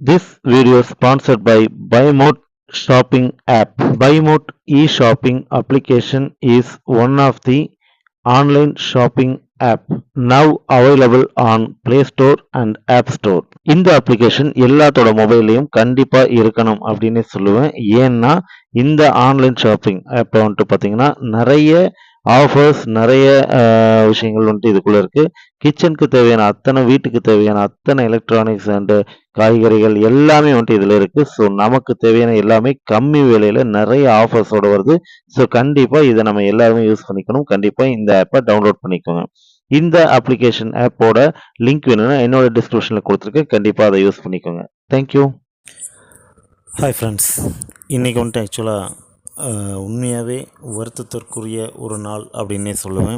This video is sponsored by BuyMote shopping app. BuyMote e-shopping application is one of the online shopping app now available on Play Store and App Store. இந்த application எல்லாத்தோட மொபைல்லையும் கண்டிப்பா இருக்கணும் அப்படின்னு சொல்லுவேன். ஏன்னா இந்த online shopping ஆப்பை வந்துட்டு பார்த்தீங்கன்னா நிறைய ஆஃபர்ஸ் நிறைய விஷயங்கள் வந்துட்டு இதுக்குள்ள இருக்கு. கிச்சனுக்கு தேவையான அத்தனை வீட்டுக்கு தேவையான அத்தனை எலக்ட்ரானிக்ஸ் அண்டு காய்கறிகள் எல்லாமே வந்துட்டு இதில் இருக்குது. ஸோ நமக்கு தேவையான எல்லாமே கம்மி விலையில் நிறைய ஆஃபர்ஸோடு வருது. ஸோ கண்டிப்பாக இதை நம்ம எல்லாருமே யூஸ் பண்ணிக்கணும். கண்டிப்பாக இந்த ஆப்பை டவுன்லோட் பண்ணிக்கோங்க. இந்த அப்ளிகேஷன் ஆப்போட லிங்க் வேணும்னா என்னோட டிஸ்கிரிப்ஷனில் கொடுத்துருக்கேன். கண்டிப்பாக அதை யூஸ் பண்ணிக்கோங்க. தேங்க்யூ. ஹாய் ஃப்ரெண்ட்ஸ், இன்றைக்கி வந்துட்டு ஆக்சுவலாக உண்மையாகவே வருத்தத்திற்குரிய ஒரு நாள் அப்படின்னே சொல்லுவேன்.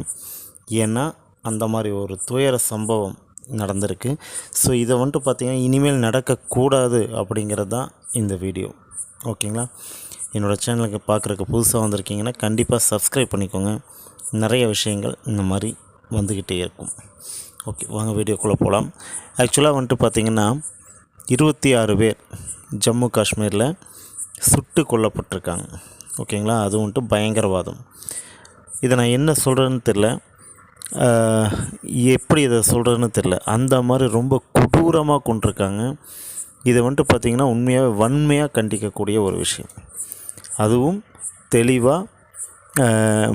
ஏன்னா அந்த மாதிரி ஒரு துயர சம்பவம் நடந்திருக்கு. ஸோ இதை வந்துட்டு பார்த்திங்கன்னா இனிமேல் நடக்கக்கூடாது அப்படிங்கிறது தான் இந்த வீடியோ. ஓகேங்களா? என்னோடய சேனலுக்கு பார்க்குறக்கு புதுசாக வந்திருக்கீங்கன்னா கண்டிப்பாக சப்ஸ்கிரைப் பண்ணிக்கோங்க. நிறைய விஷயங்கள் இந்த மாதிரி வந்துக்கிட்டே இருக்கும். ஓகே, வாங்க வீடியோக்குள்ளே போகலாம். ஆக்சுவலாக வந்துட்டு பார்த்திங்கன்னா 26 பேர் ஜம்மு காஷ்மீரில் சுட்டு கொல்லப்பட்டிருக்காங்க. ஓகேங்களா? அது வந்துட்டு பயங்கரவாதம். இதை நான் என்ன சொல்கிறேன்னு தெரில, எப்படி இதை சொல்கிறதுன்னு தெரில. அந்த மாதிரி ரொம்ப கொடூரமாக கொண்டிருக்காங்க. இதை வந்துட்டு பார்த்திங்கன்னா உண்மையாகவே வன்மையாக கண்டிக்கக்கூடிய ஒரு விஷயம். அதுவும் தெளிவாக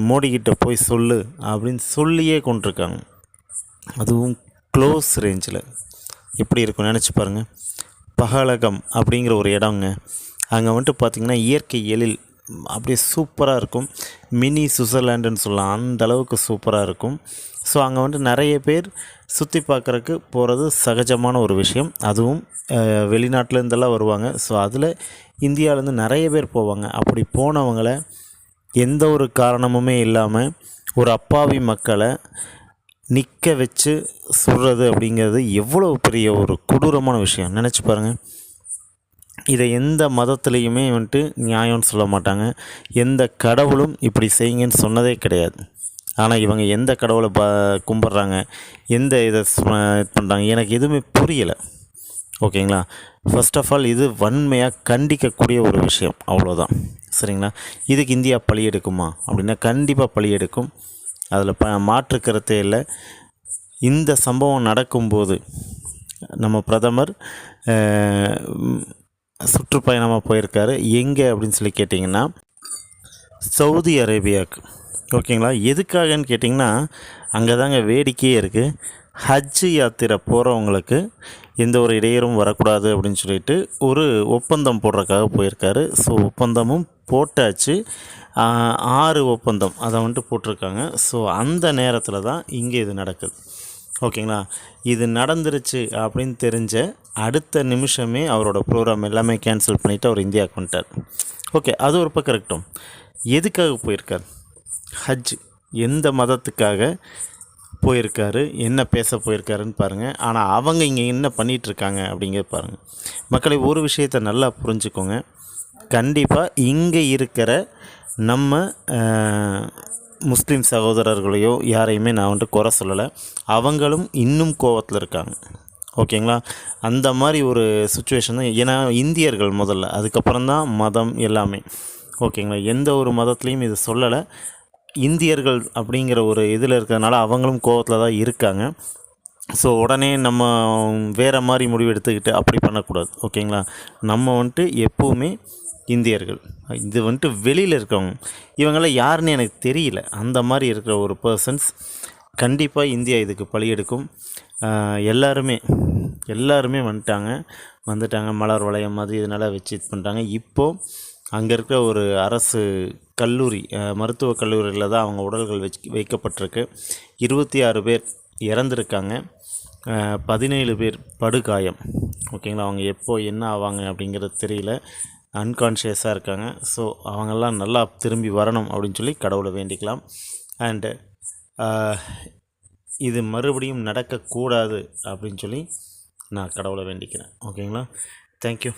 மோடிக்கிட்ட போய் சொல்லு அப்படின்னு சொல்லியே கொண்டிருக்காங்க. அதுவும் க்ளோஸ் ரேஞ்சில் எப்படி இருக்கும் நினச்சி பாருங்கள். பஹலகம் அப்படிங்கிற ஒரு இடங்க, அங்கே வந்துட்டு பார்த்திங்கன்னா இயற்கை எழில் அப்படியே சூப்பராக இருக்கும். மினி சுவிட்சர்லாண்டுன்னு சொல்லலாம், அந்த அளவுக்கு சூப்பராக இருக்கும். ஸோ அங்கே வந்துட்டு நிறைய பேர் சுற்றி பார்க்குறக்கு போகிறது சகஜமான ஒரு விஷயம். அதுவும் வெளிநாட்டிலேருந்தெல்லாம் வருவாங்க. ஸோ அதில் இந்தியாவிலேருந்து நிறைய பேர் போவாங்க. அப்படி போனவங்களை எந்த ஒரு காரணமுமே இல்லாமல் ஒரு அப்பாவி மக்களை நிற்க வச்சு சுடுறது அப்படிங்கிறது எவ்வளோ பெரிய ஒரு கொடூரமான விஷயம் நினச்சி பாருங்கள். இதை எந்த மதத்துலேயுமே வந்துட்டு நியாயம்னு சொல்ல மாட்டாங்க. எந்த கடவுளும் இப்படி செய்யுங்கன்னு சொன்னதே கிடையாது. ஆனால் இவங்க எந்த கடவுளை கும்பிட்றாங்க, எந்த இதை இது பண்ணுறாங்க, எனக்கு எதுவுமே புரியலை. ஓகேங்களா? ஃபர்ஸ்ட் ஆஃப் ஆல் இது வன்மையாக கண்டிக்கக்கூடிய ஒரு விஷயம், அவ்வளோதான். சரிங்களா? இதுக்கு இந்தியா பழி எடுக்குமா அப்படின்னா கண்டிப்பாக பழி எடுக்கும். அதில் மாற்று கருத்தே இல்லை. இந்த சம்பவம் நடக்கும்போது நம்ம பிரதமர் சுற்றுப்பயணமாக போயிருக்காரு. எங்கே அப்படின்னு சொல்லி கேட்டிங்கன்னா சவுதி அரேபியாவுக்கு. ஓகேங்களா? எதுக்காகன்னு கேட்டிங்கன்னா அங்கே தாங்க வேடிக்கையே இருக்குது. ஹஜ் யாத்திரை போகிறவங்களுக்கு எந்த ஒரு இடையூறும் வரக்கூடாது அப்படின்னு சொல்லிட்டு ஒரு ஒப்பந்தம் போடுறதுக்காக போயிருக்காரு. ஸோ ஒப்பந்தமும் போட்டாச்சு. 6 ஒப்பந்தம் அதை வந்துட்டு போட்டிருக்காங்க. ஸோ அந்த நேரத்தில் தான் இங்கே இது நடக்குது. ஓகேங்களா? இது நடந்துருச்சு அப்படின்னு தெரிஞ்ச அடுத்த நிமிஷமே அவரோட ப்ரோக்ராம் எல்லாமே கேன்சல் பண்ணிவிட்டு அவர் இந்தியாவுக்கு வந்துட்டார். ஓகே, அது ஒரு பக்கம் இருக்கட்டும். எதுக்காக போயிருக்கார்? ஹஜ். எந்த மதத்துக்காக போயிருக்காரு, என்ன பேச போயிருக்காருன்னு பாருங்கள். ஆனால் அவங்க இங்கே என்ன பண்ணிகிட்ருக்காங்க அப்படிங்கிறது பாருங்கள். மக்களை ஒரு விஷயத்தை நல்லா புரிஞ்சுக்கோங்க. கண்டிப்பாக இங்கே இருக்கிற நம்ம முஸ்லீம் சகோதரர்களையோ யாரையுமே நான் வந்துட்டு குறை சொல்லலை. அவங்களும் இன்னும் கோவத்தில் இருக்காங்க. ஓகேங்களா? அந்த மாதிரி ஒரு சுச்சுவேஷன் தான். ஏன்னா இந்தியர்கள் முதல்ல, அதுக்கப்புறம் தான் மதம் எல்லாமே. ஓகேங்களா? எந்த ஒரு மதத்துலேயும் இது சொல்லலை. இந்தியர்கள் அப்படிங்கிற ஒரு இதில் இருக்கிறதுனால அவங்களும் கோவத்தில் தான் இருக்காங்க. ஸோ உடனே நம்ம வேறு மாதிரி முடிவு எடுத்துக்கிட்டு அப்படி பண்ணக்கூடாது. ஓகேங்களா? நம்ம வந்துட்டு எப்போவுமே இந்தியர்கள், இது வந்துட்டு வெளியில் இருக்கவங்க, இவங்களாம் யாருன்னு எனக்கு தெரியல, அந்த மாதிரி இருக்கிற ஒரு பர்சன்ஸ் கண்டிப்பாக இந்தியா இதுக்கு பழி எடுக்கும். எல்லாருமே வந்துட்டாங்க. மலர் வளையம் மாதிரி இதனால் வச்சு இது பண்ணுறாங்க. இப்போது அங்கே இருக்கிற ஒரு அரசு கல்லூரி, மருத்துவக் கல்லூரியில் தான் அவங்க உடல்கள் வைக்கப்பட்டிருக்கு. 26 பேர் இறந்துருக்காங்க, 17 பேர் படுகாயம். ஓகேங்களா? அவங்க எப்போ என்ன ஆவாங்க அப்படிங்கிறது தெரியல, அன்கான்ஷியஸாக இருக்காங்க. ஸோ அவங்கெல்லாம் நல்லா திரும்பி வரணும் அப்படின்னு சொல்லி கடவுளை வேண்டிக்கலாம். அண்டு இது மறுபடியும் நடக்கக்கூடாது அப்படின்னு சொல்லி நான் கடவுளை வேண்டிக்கிறேன். ஓகேங்களா? தேங்க்யூ.